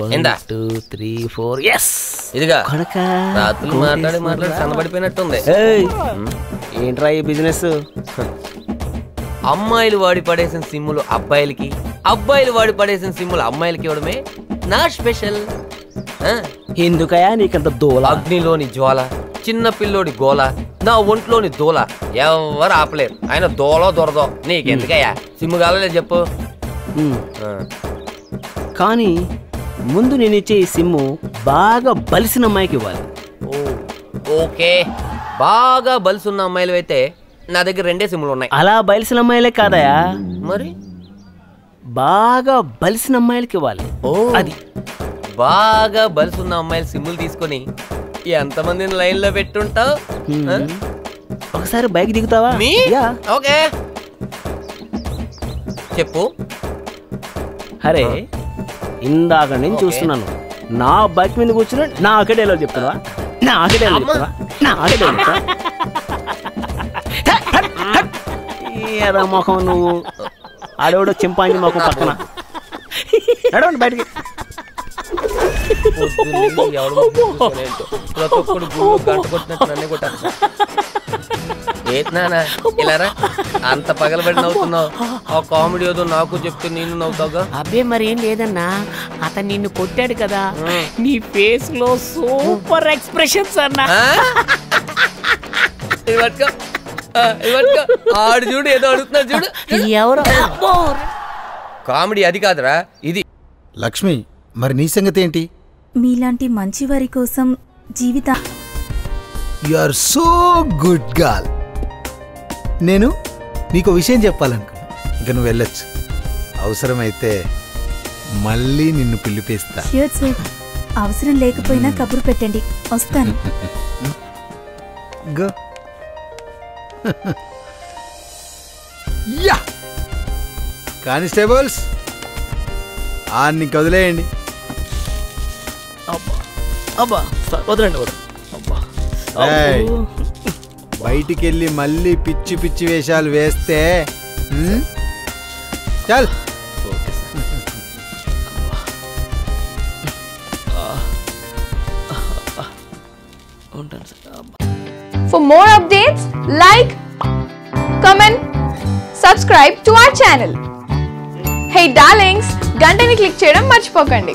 1 2 3 4 yes ఇదిగా కొనక రాత్రులు మాట్లాడి సన్నబడిపోయినట్టుంది. ఏంట్రా ఈ బిజినెస్? అమ్మాయిలు వాడి పడేసిన సిమ్ములు అబ్బాయిలకి, అబ్బాయిలు వాడి పడేసిన సిమ్ములు అమ్మాయిలకి ఇవ్వడమే నా స్పెషల్. ఎందుకయా నీకంత దూల? అగ్నిలోని జ్వాల, చిన్న పిల్లోడి గోల, నా ఒంట్లోని దూల ఎవరు ఆపలేరు. ఆయన దోలో దొరదో నీకెందుకయ్యా? సిమ్ము కావాలే చెప్పు. కానీ ముందు నేను ఇచ్చే ఈ సిమ్ము బాగా బలిసిన అమ్మాయికి ఇవ్వాలి. ఓకే, బాగా బలిసున్న అమ్మాయిలు అయితే నా దగ్గర 2 సిమ్ములు ఉన్నాయి. అలా బలిసిన అమ్మాయిలే కాదయా, మరి బాగా బలిసిన అమ్మాయిలకి ఇవ్వాలి. అది బాగా బలిసున్న అమ్మాయిల సిమ్ములు తీసుకొని ఎంతమందిని లైన్ లో పెట్టుంటావు? ఒకసారి బైక్ దిగుతావా? ఓకే చెప్పు. అరే ఇందాక నేను చూస్తున్నాను, నా బైక్ మీద కూర్చుని నాకే డైలాగ్ చెప్తున్నావా? నాకే డైలాగ్ చెప్తావా? నాకే డైలాగ్ చెప్తావా? ఏరా మొఖం నువ్వు, ఆడేవాడో చింపాంజీ మొఖం పక్కన నడవండి బయటికి. ఇలారా అంత పగలబడి నవ్వుతున్నావు? ఆ కామెడీ ఏదో నాకు చెప్తే నేను నవ్వుతావుగా. అబ్బే మరేం లేదన్నా, అతను నిన్ను కొట్టాడు కదా, నీ ఫేస్ లో సూపర్ ఎక్స్ప్రెషన్స్ అన్నా. ఆడు చూడు ఏదో అడుగుతున్నా చూడు. ఎవరో కామెడీ అది కాదురా ఇది. లక్ష్మి, మరి నీ సంగతి ఏంటి? మీలాంటి మంచి వారి కోసం జీవితం. You are so good girl. నేను నీకు విషయం చెప్పాలనుకున్నా. ఇక నువ్వు వెళ్ళొచ్చు. అవసరమైతే మళ్ళీ నిన్ను పిలిపిస్తా. అవసరం లేకపోయినా కబురు పెట్టండి, వస్తాను. గో. యా కానిస్టేబుల్స్, ఆన్ని వదిలేయండి. వదలండి. బయటికి వెళ్ళి మళ్ళీ పిచ్చి పిచ్చి వేషాలు వేస్తే చల్. For more updates, like, comment, subscribe to our channel. Hey darlings, గంటని click చేయడం మర్చిపోకండి.